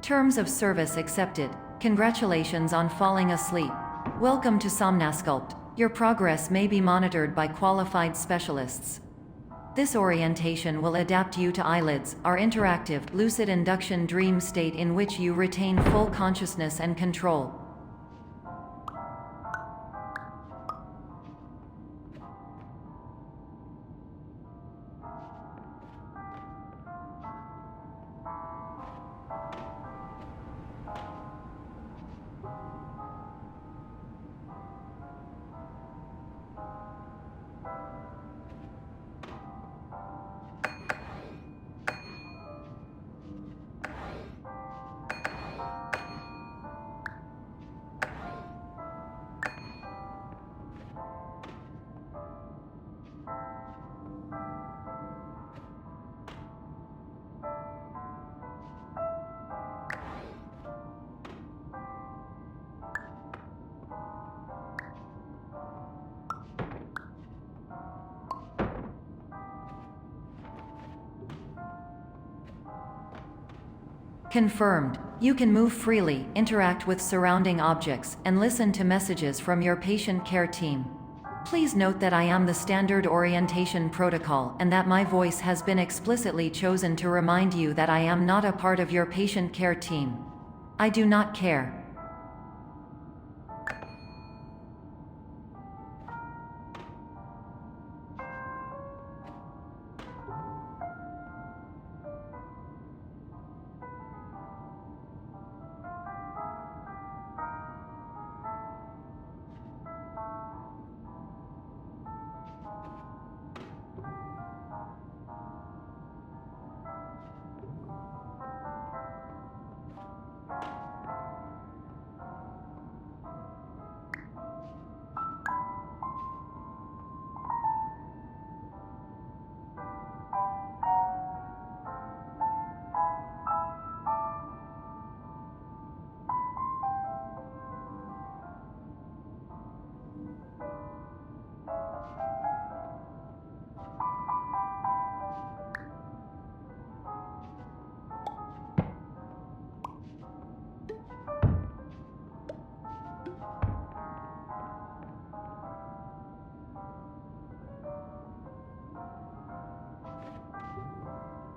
Terms of service accepted. Congratulations on falling asleep. Welcome to Somnasculpt. Your progress may be monitored by qualified specialists. This orientation will adapt you to eyelids, our interactive, lucid induction dream state in which you retain full consciousness and control. Confirmed. You can move freely, interact with surrounding objects, and listen to messages from your patient care team. Please note that I am the standard orientation protocol and that my voice has been explicitly chosen to remind you that I am not a part of your patient care team. I do not care.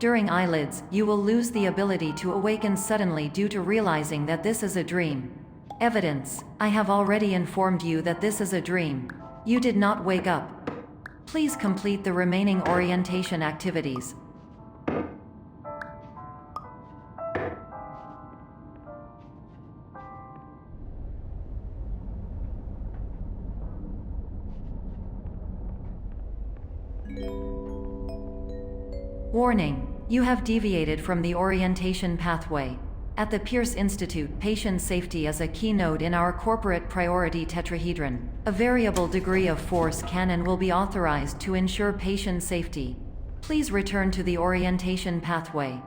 During eyelids, you will lose the ability to awaken suddenly due to realizing that this is a dream. Evidence: I have already informed you that this is a dream. You did not wake up. Please complete the remaining orientation activities. Warning: you have deviated from the orientation pathway. At the Pierce Institute, patient safety is a keynote in our corporate priority tetrahedron. A variable degree of force can and will be authorized to ensure patient safety. Please return to the orientation pathway.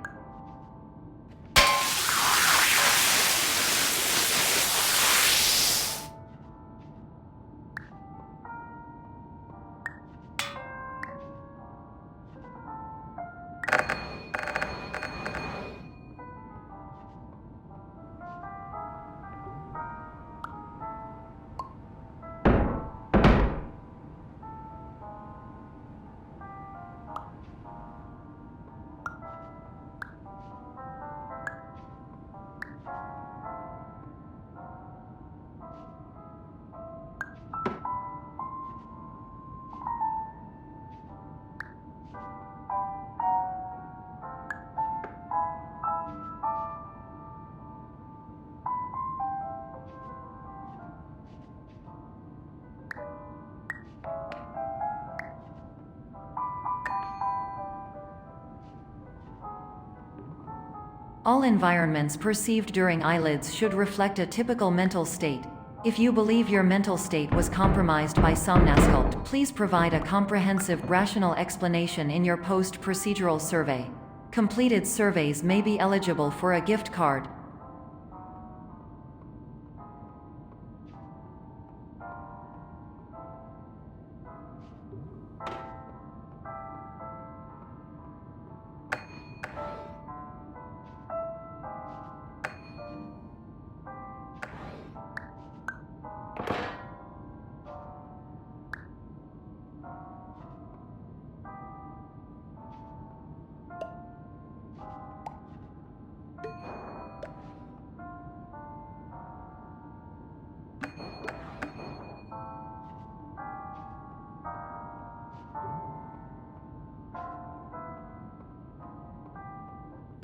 All environments perceived during eyelids should reflect a typical mental state. If you believe your mental state was compromised by Somnasculpt, please provide a comprehensive, rational explanation in your post-procedural survey. Completed surveys may be eligible for a gift card.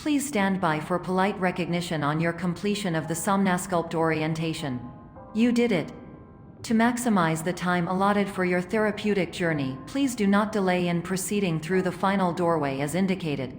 Please stand by for polite recognition on your completion of the Somnasculpt orientation. You did it. To maximize the time allotted for your therapeutic journey, please do not delay in proceeding through the final doorway as indicated.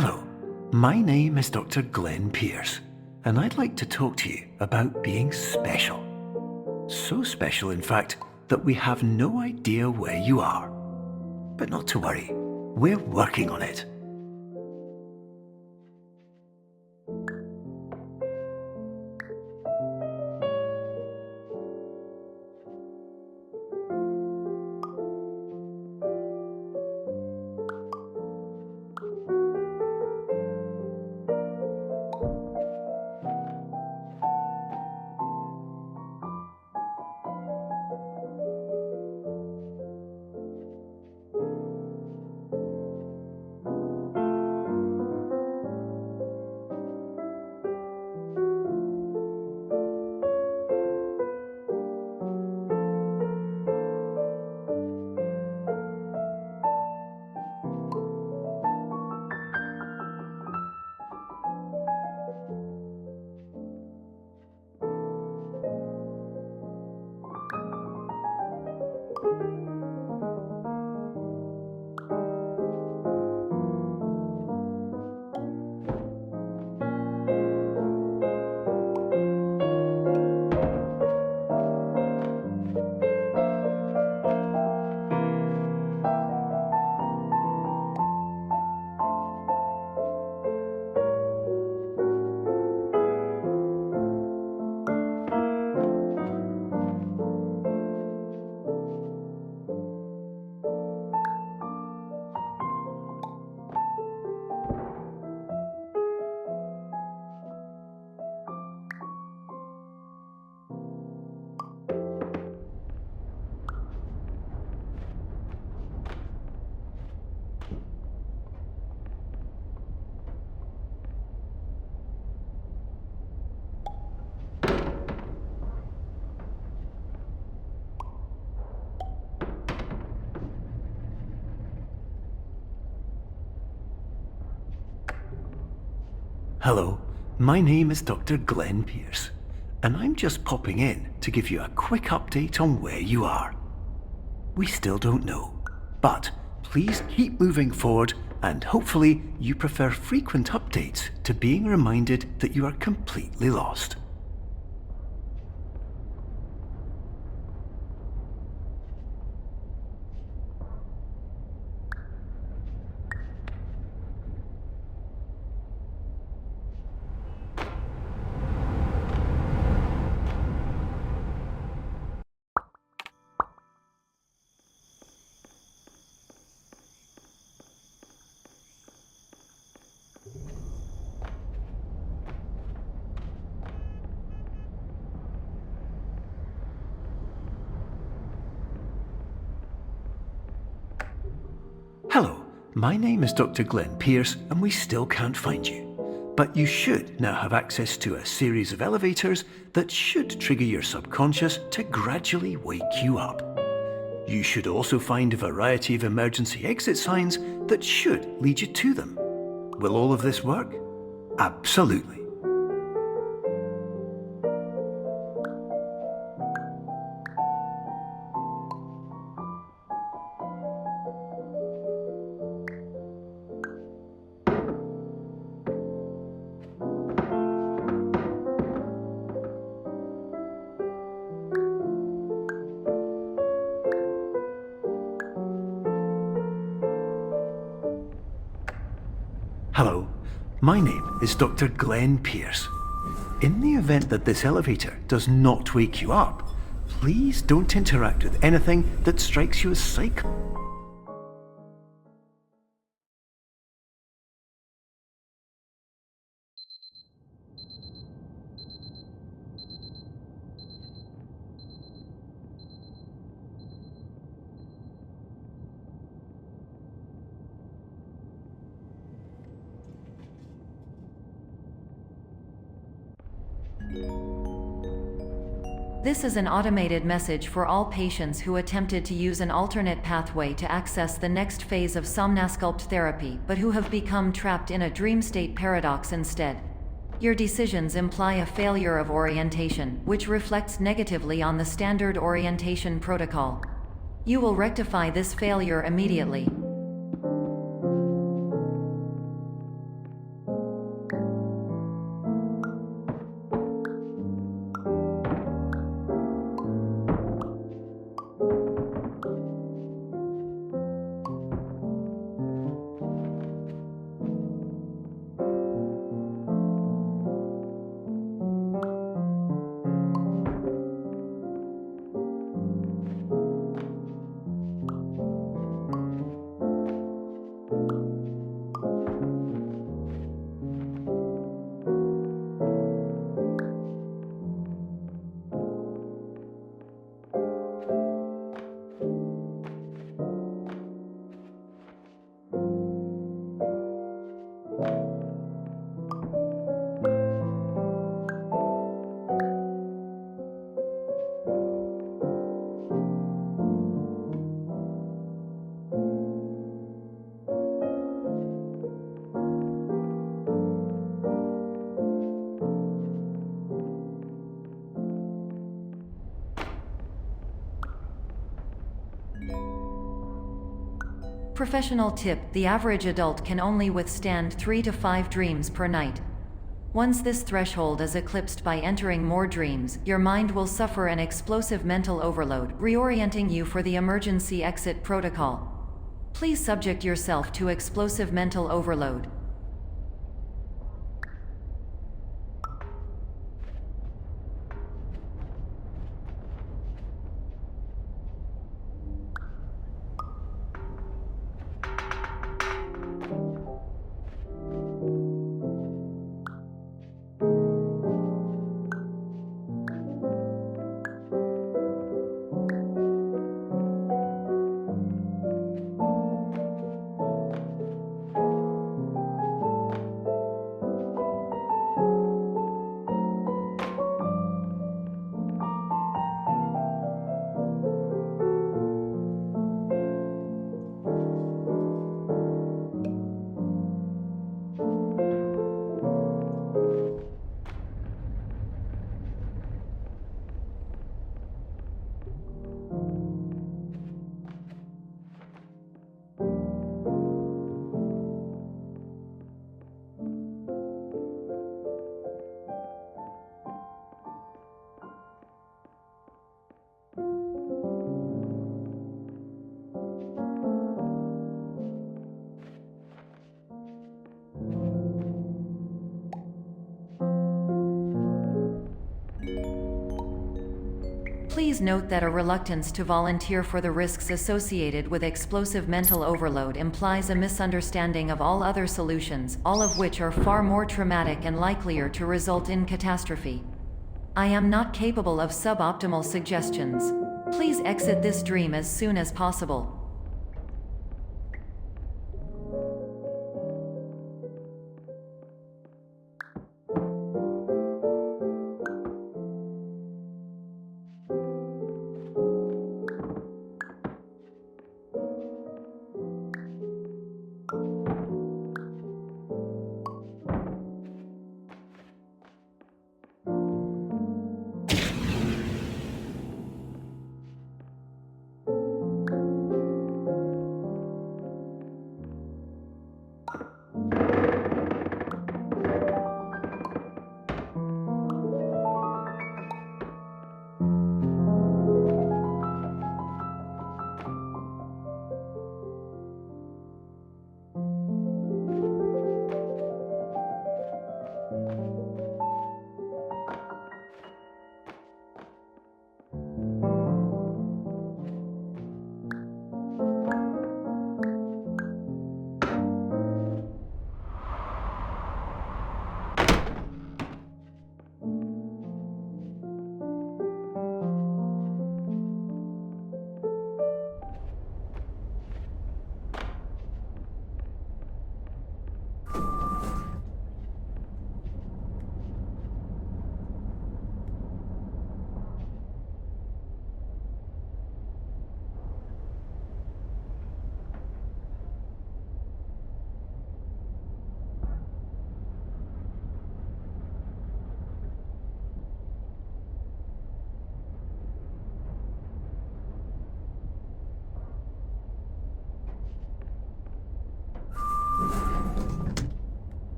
Hello, my name is Dr. Glenn Pierce, and I'd like to talk to you about being special. So special, in fact, that we have no idea where you are. But not to worry, we're working on it. Hello, my name is Dr. Glenn Pierce, and I'm just popping in to give you a quick update on where you are. We still don't know, but please keep moving forward, and hopefully you prefer frequent updates to being reminded that you are completely lost. Hello, my name is Dr. Glenn Pierce, and we still can't find you. But you should now have access to a series of elevators that should trigger your subconscious to gradually wake you up. You should also find a variety of emergency exit signs that should lead you to them. Will all of this work? Absolutely. Hello, my name is Dr. Glenn Pierce. In the event that this elevator does not wake you up, please don't interact with anything that strikes you as psycho. This is an automated message for all patients who attempted to use an alternate pathway to access the next phase of somnasculpt therapy but who have become trapped in a dream state paradox instead. Your decisions imply a failure of orientation, which reflects negatively on the standard orientation protocol. You will rectify this failure immediately. Professional tip: the average adult can only withstand 3 to 5 dreams per night. Once this threshold is eclipsed by entering more dreams, your mind will suffer an explosive mental overload, reorienting you for the emergency exit protocol. Please subject yourself to explosive mental overload. Please note that a reluctance to volunteer for the risks associated with explosive mental overload implies a misunderstanding of all other solutions, all of which are far more traumatic and likelier to result in catastrophe. I am not capable of suboptimal suggestions. Please exit this dream as soon as possible.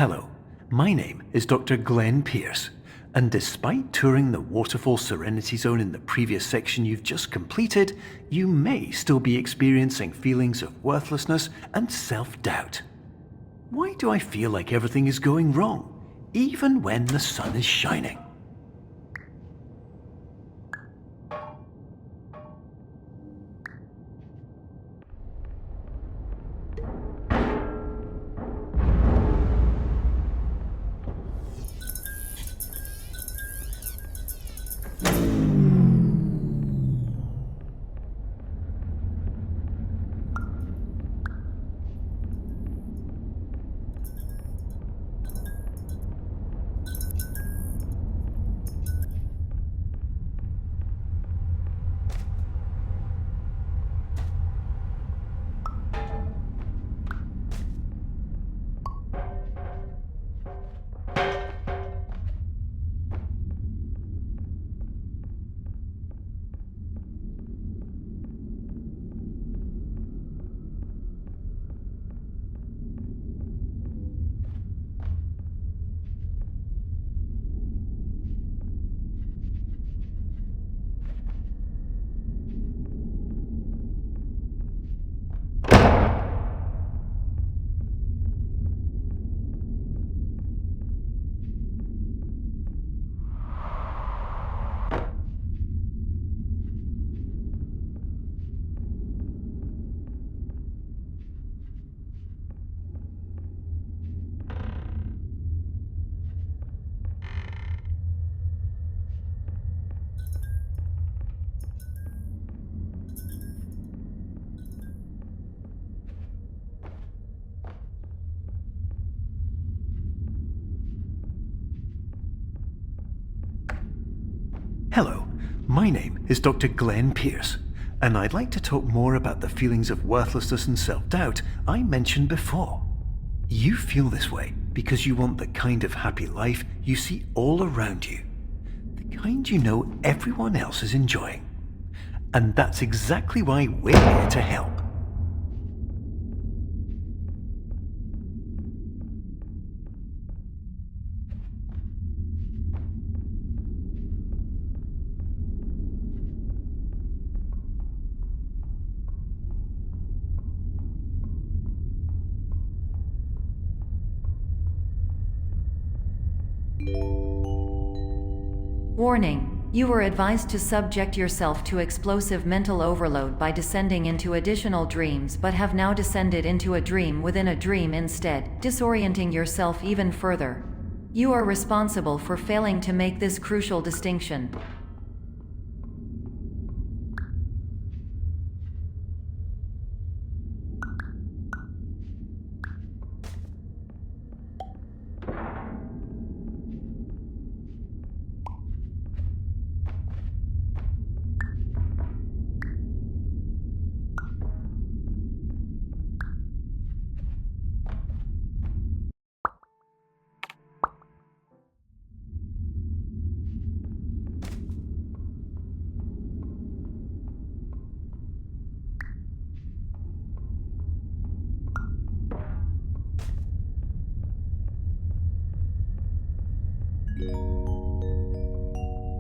Hello, my name is Dr. Glenn Pierce, and despite touring the Waterfall Serenity Zone in the previous section you've just completed, you may still be experiencing feelings of worthlessness and self-doubt. Why do I feel like everything is going wrong, even when the sun is shining? Hello, my name is Dr. Glenn Pierce, and I'd like to talk more about the feelings of worthlessness and self-doubt I mentioned before. You feel this way because you want the kind of happy life you see all around you, the kind you know everyone else is enjoying. And that's exactly why we're here to help. Warning: you were advised to subject yourself to explosive mental overload by descending into additional dreams, but have now descended into a dream within a dream instead, disorienting yourself even further. You are responsible for failing to make this crucial distinction.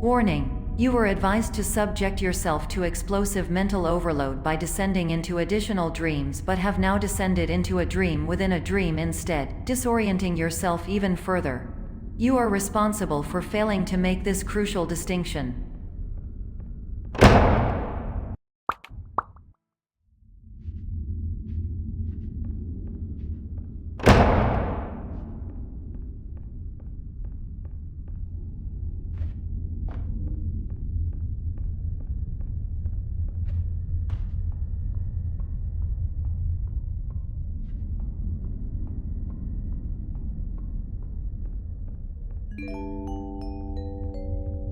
Warning: you were advised to subject yourself to explosive mental overload by descending into additional dreams, but have now descended into a dream within a dream instead, disorienting yourself even further. You are responsible for failing to make this crucial distinction.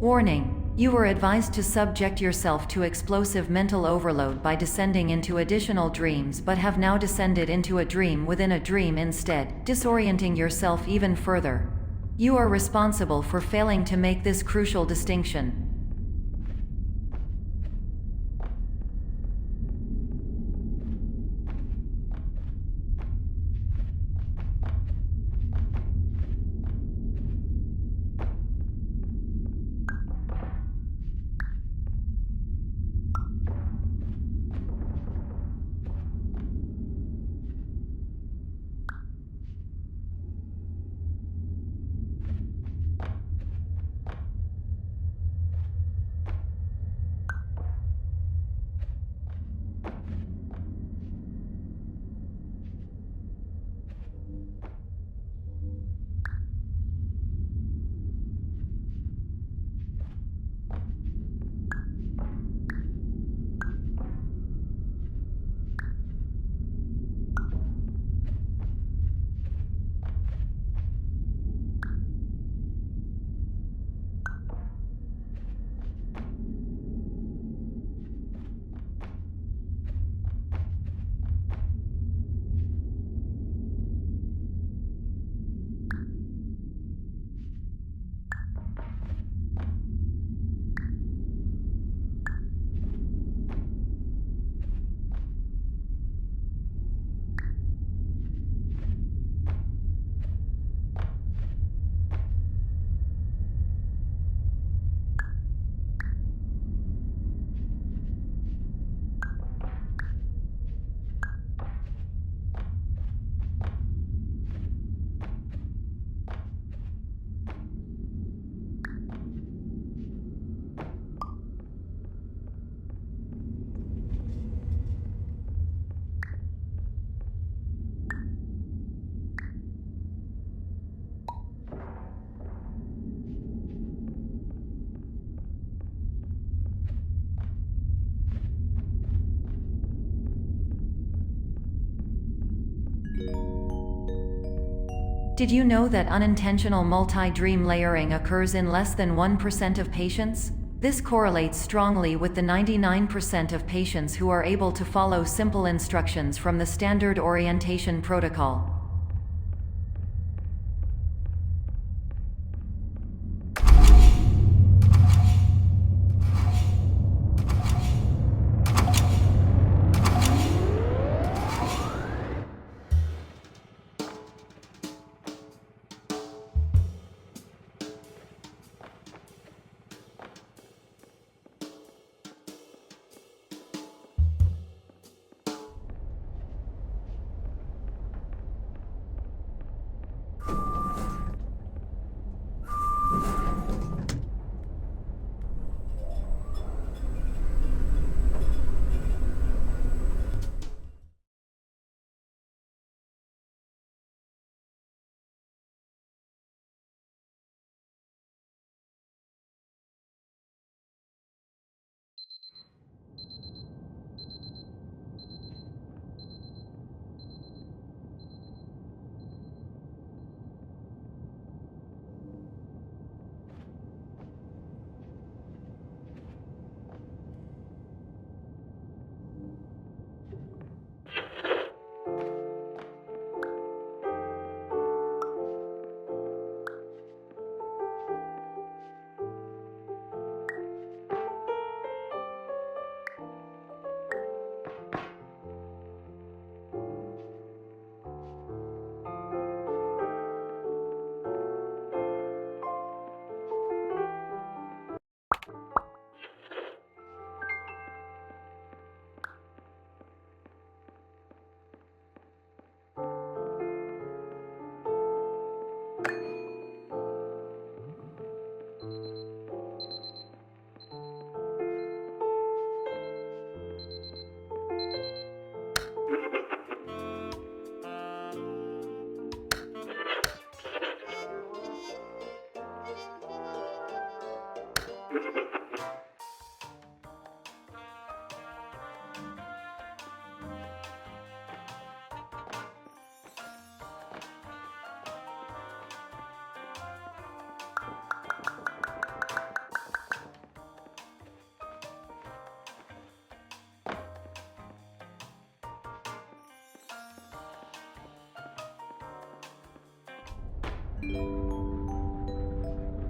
Warning: you were advised to subject yourself to explosive mental overload by descending into additional dreams, but have now descended into a dream within a dream instead, disorienting yourself even further. You are responsible for failing to make this crucial distinction. Did you know that unintentional multi-dream layering occurs in less than 1% of patients? This correlates strongly with the 99% of patients who are able to follow simple instructions from the standard orientation protocol.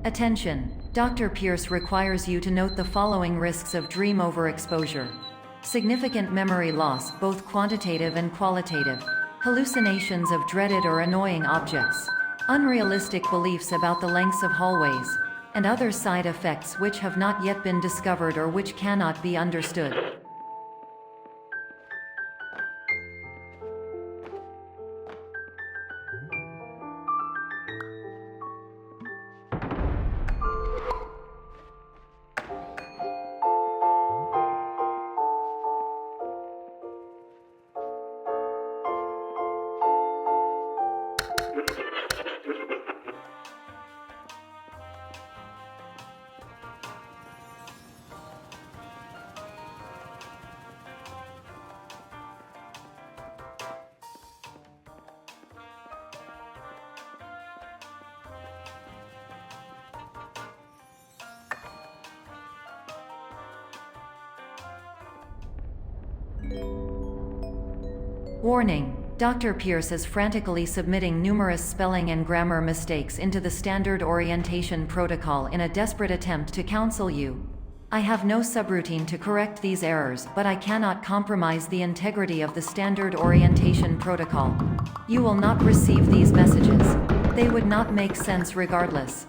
Attention! Dr. Pierce requires you to note the following risks of dream overexposure. Significant memory loss, both quantitative and qualitative. Hallucinations of dreaded or annoying objects. Unrealistic beliefs about the lengths of hallways. And other side effects which have not yet been discovered or which cannot be understood. Warning! Dr. Pierce is frantically submitting numerous spelling and grammar mistakes into the standard orientation protocol in a desperate attempt to counsel you. I have no subroutine to correct these errors, but I cannot compromise the integrity of the standard orientation protocol. You will not receive these messages. They would not make sense regardless.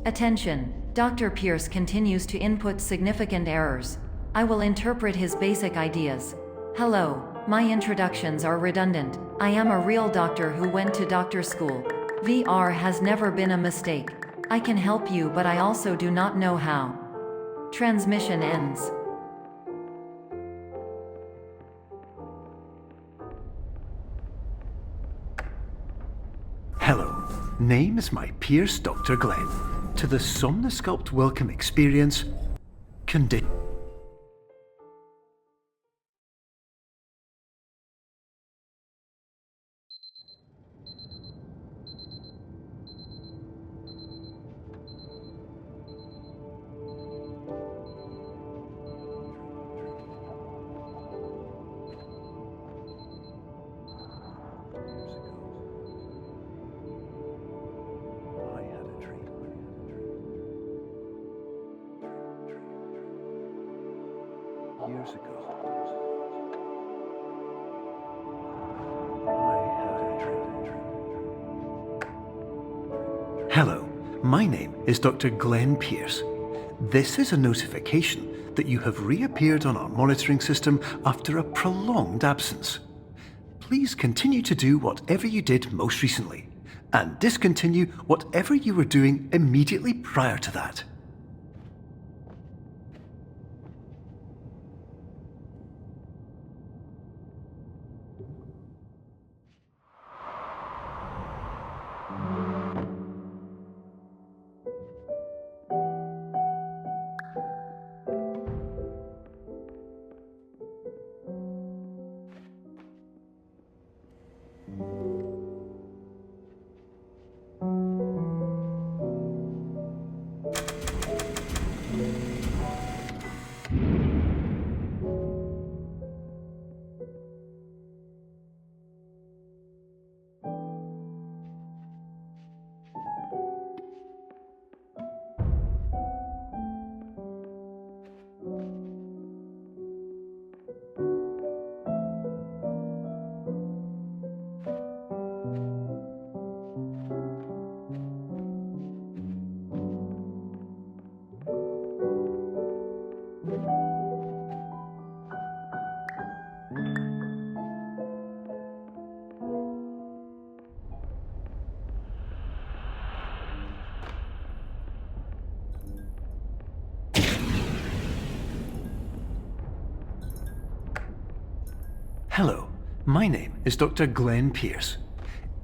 Attention! Dr. Pierce continues to input significant errors. I will interpret his basic ideas. Hello, my introductions are redundant. I am a real doctor who went to doctor school. VR has never been a mistake. I can help you, but I also do not know how. Transmission ends. Hello, name is my Pierce Dr. Glenn. To the Somnosculpt Welcome Experience, years ago. Hello, my name is Dr. Glenn Pierce. This is a notification that you have reappeared on our monitoring system after a prolonged absence. Please continue to do whatever you did most recently, and discontinue whatever you were doing immediately prior to that. Hello, my name is Dr. Glenn Pierce.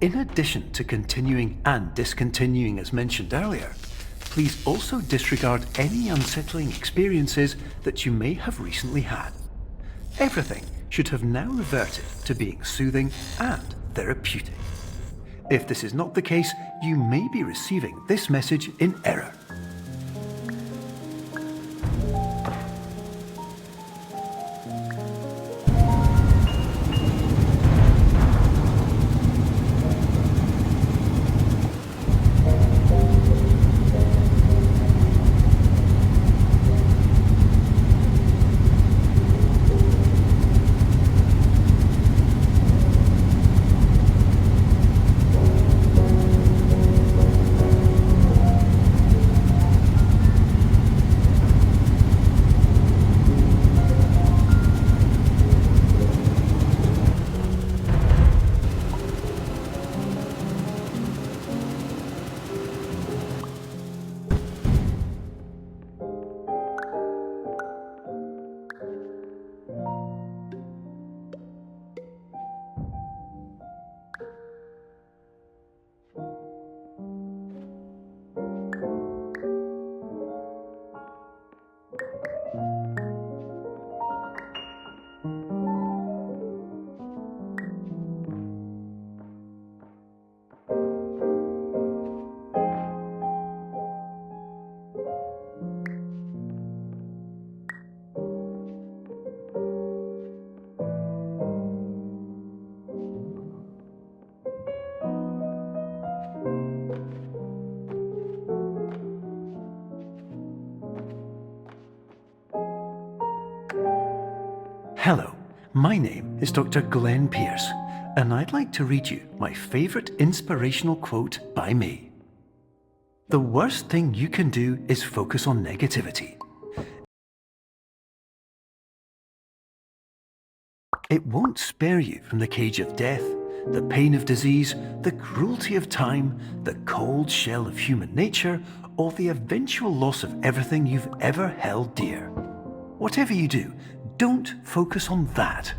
In addition to continuing and discontinuing as mentioned earlier, please also disregard any unsettling experiences that you may have recently had. Everything should have now reverted to being soothing and therapeutic. If this is not the case, you may be receiving this message in error. Hello, my name is Dr. Glenn Pierce, and I'd like to read you my favourite inspirational quote by me. The worst thing you can do is focus on negativity. It won't spare you from the cage of death, the pain of disease, the cruelty of time, the cold shell of human nature, or the eventual loss of everything you've ever held dear. Whatever you do, don't focus on that.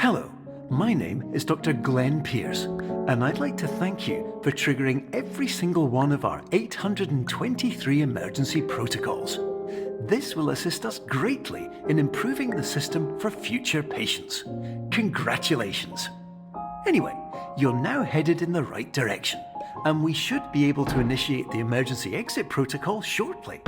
Hello, my name is Dr. Glenn Pierce, and I'd like to thank you for triggering every single one of our 823 emergency protocols. This will assist us greatly in improving the system for future patients. Congratulations! Anyway, you're now headed in the right direction, and we should be able to initiate the emergency exit protocol shortly.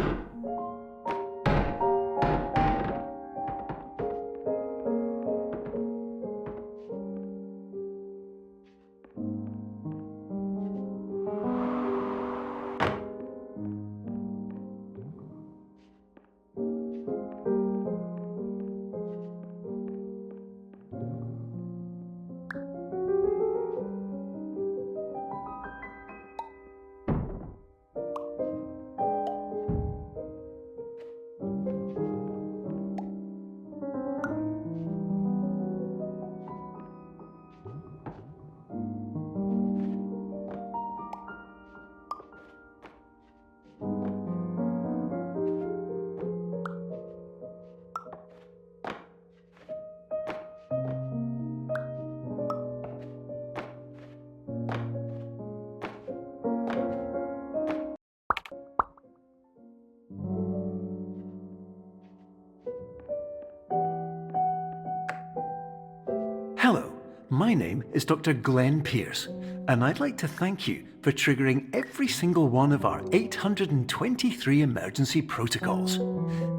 My name is Dr. Glenn Pierce, and I'd like to thank you for triggering every single one of our 823 emergency protocols.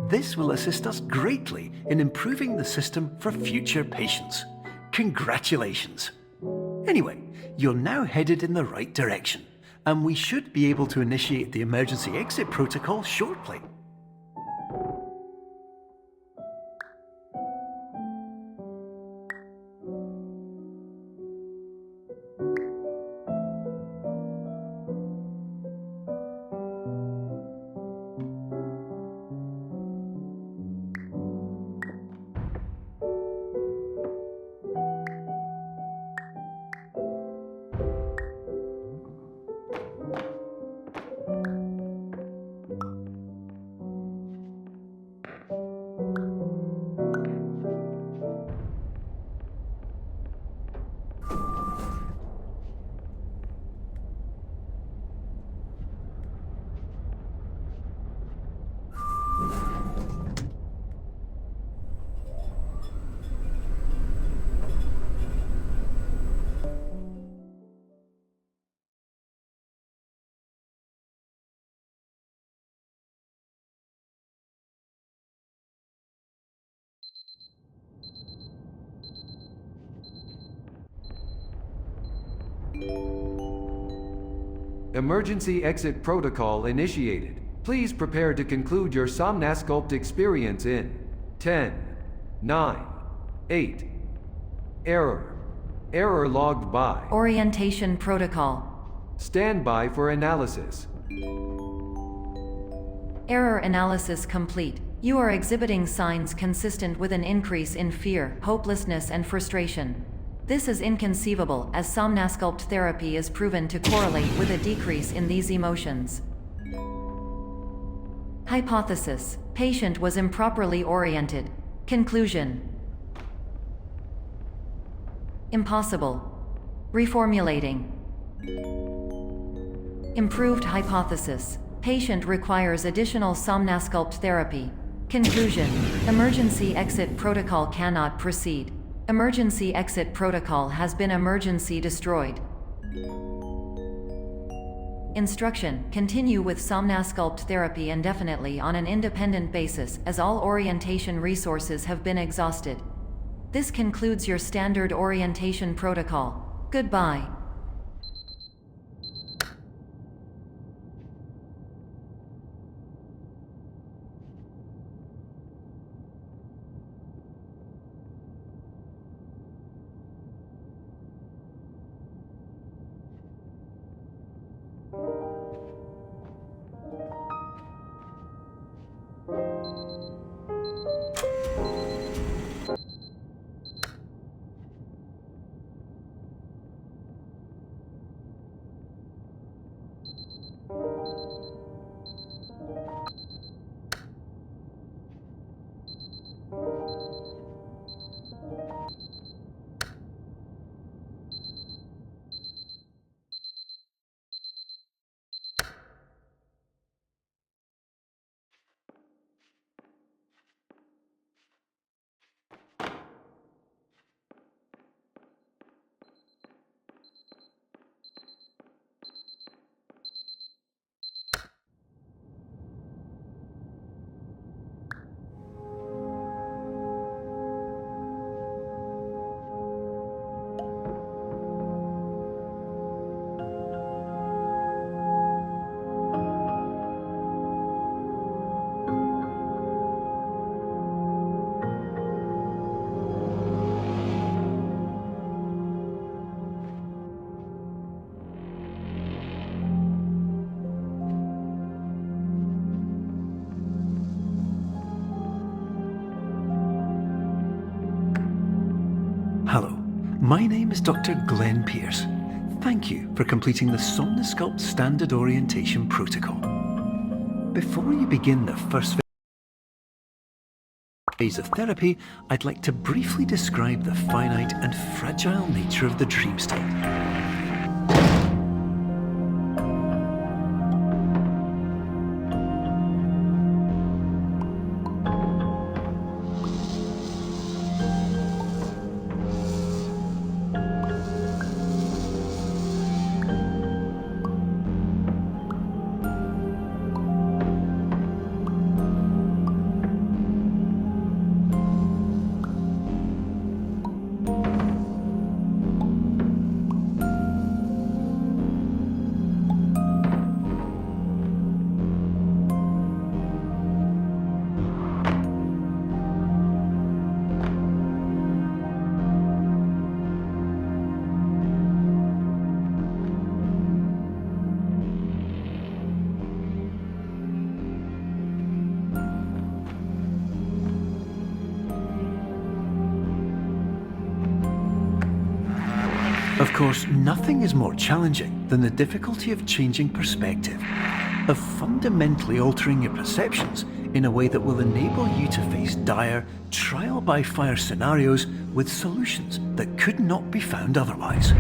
This will assist us greatly in improving the system for future patients. Congratulations! Anyway, you're now headed in the right direction, and we should be able to initiate the emergency exit protocol shortly. Emergency exit protocol initiated. Please prepare to conclude your Somnasculpt experience in 10, 9, 8. Error. Error logged by. Orientation protocol. Stand by for analysis. Error analysis complete. You are exhibiting signs consistent with an increase in fear, hopelessness, and frustration. This is inconceivable, as Somnasculpt therapy is proven to correlate with a decrease in these emotions. Hypothesis: patient was improperly oriented. Conclusion: impossible. Reformulating. Improved hypothesis: patient requires additional Somnasculpt therapy. Conclusion: emergency exit protocol cannot proceed. Emergency exit protocol has been emergency destroyed. Instruction: continue with Somnasculpt therapy indefinitely on an independent basis, as all orientation resources have been exhausted. This concludes your standard orientation protocol. Goodbye. Hello, my name is Dr. Glenn Pierce. Thank you for completing the Somnasculpt Standard Orientation Protocol. Before you begin the first phase of therapy, I'd like to briefly describe the finite and fragile nature of the dream state. Of course, nothing is more challenging than the difficulty of changing perspective, of fundamentally altering your perceptions in a way that will enable you to face dire, trial-by-fire scenarios with solutions that could not be found otherwise.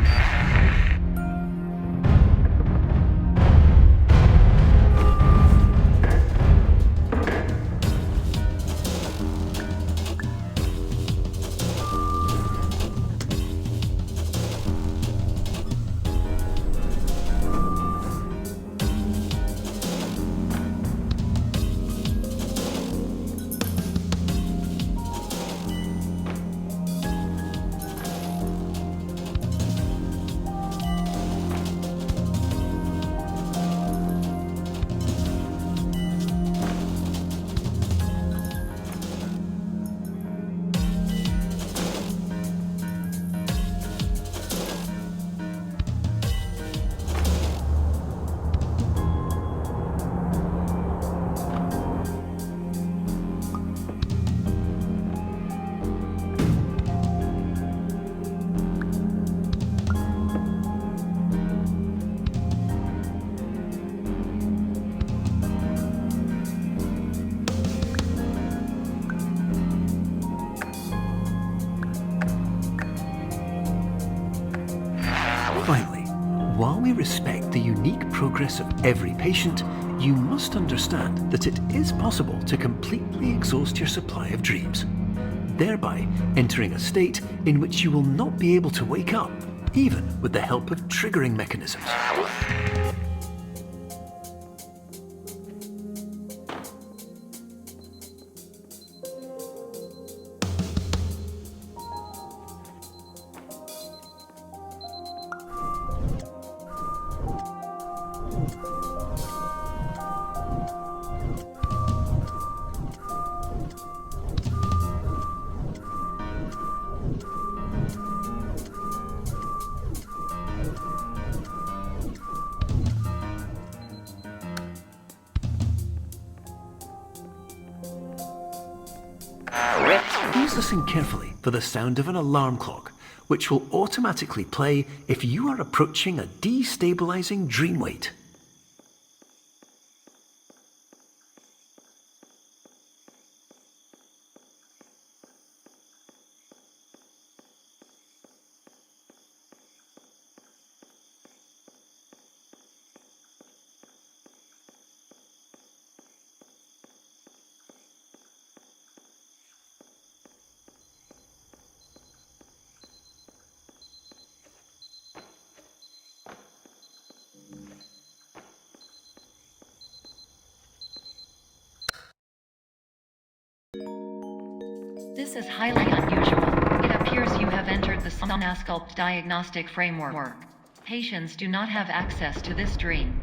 Finally, while we respect the unique progress of every patient, you must understand that it is possible to completely exhaust your supply of dreams, thereby entering a state in which you will not be able to wake up, even with the help of triggering mechanisms. Please listen carefully for the sound of an alarm clock, which will automatically play if you are approaching a destabilizing dream weight. This is highly unusual. It appears you have entered the Somnasculpt diagnostic framework. Patients do not have access to this dream.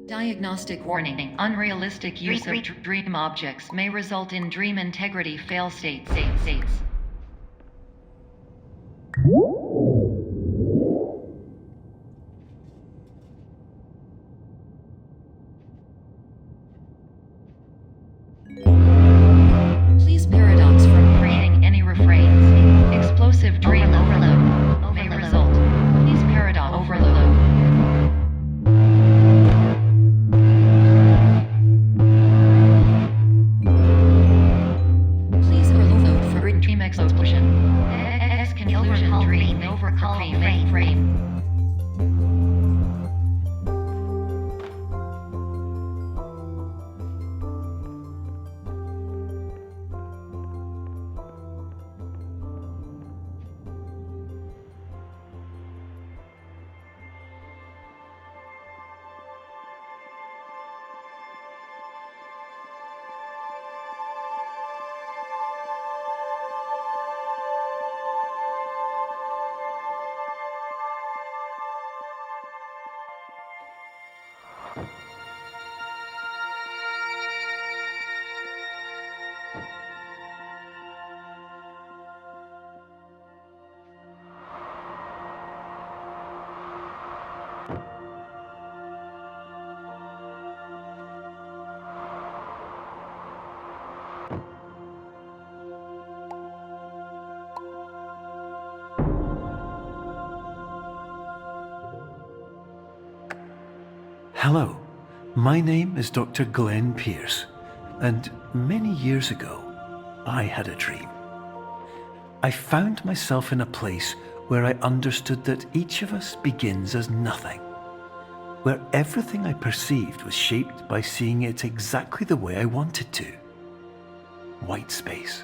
Diagnostic warning. Unrealistic use of dream objects may result in dream integrity fail states. Please paradox from creating any refrains. Explosive dream overload may result. Please paradox overload. Please overload for dream explosion. Exclusion dream overcall frame. Hello, my name is Dr. Glenn Pierce, and many years ago, I had a dream. I found myself in a place where I understood that each of us begins as nothing, where everything I perceived was shaped by seeing it exactly the way I wanted to. White space.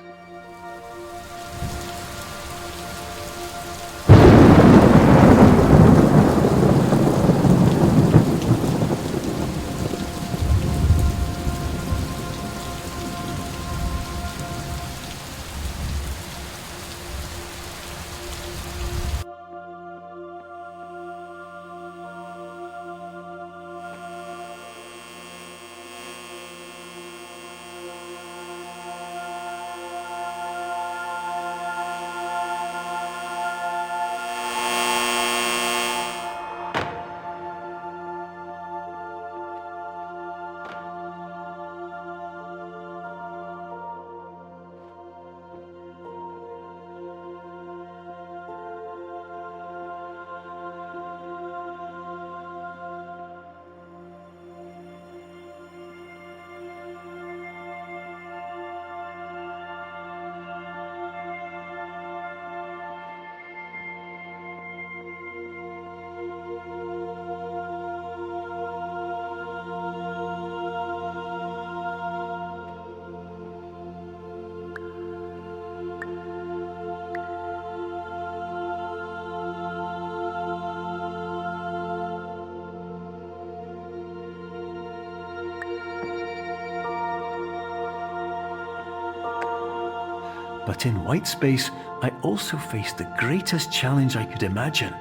But in white space, I also faced the greatest challenge I could imagine.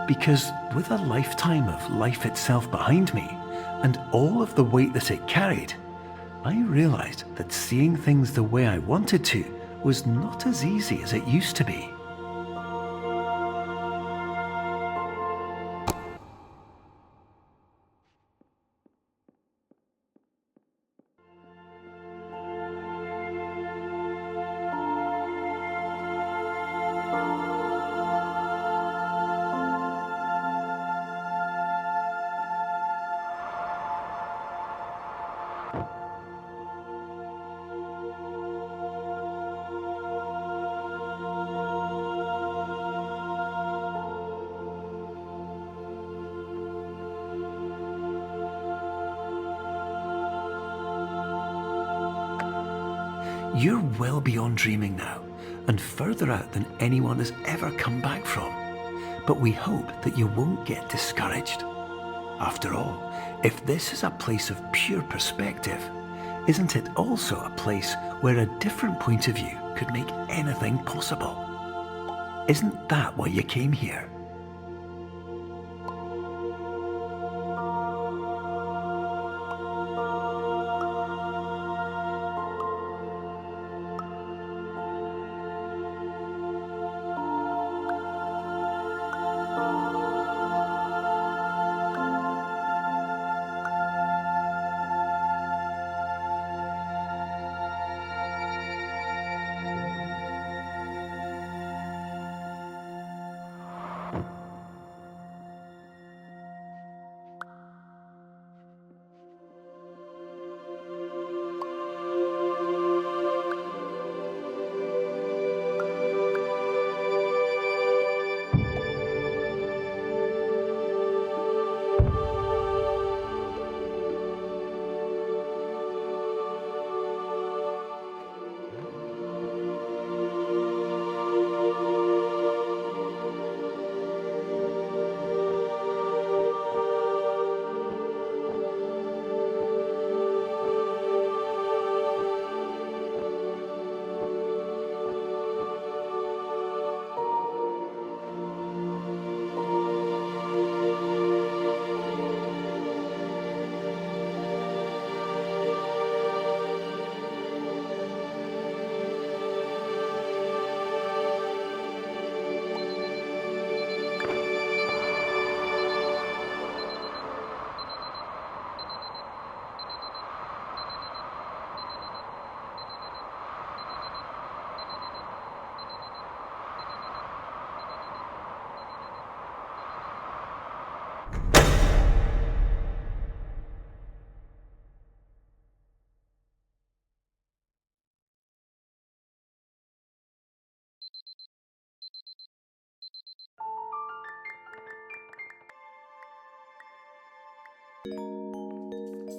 Because with a lifetime of life itself behind me, and all of the weight that it carried, I realized that seeing things the way I wanted to was not as easy as it used to be. You're well beyond dreaming now, and further out than anyone has ever come back from. But we hope that you won't get discouraged. After all, if this is a place of pure perspective, isn't it also a place where a different point of view could make anything possible? Isn't that why you came here?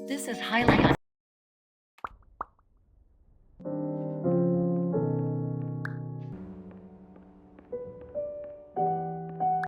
This is highly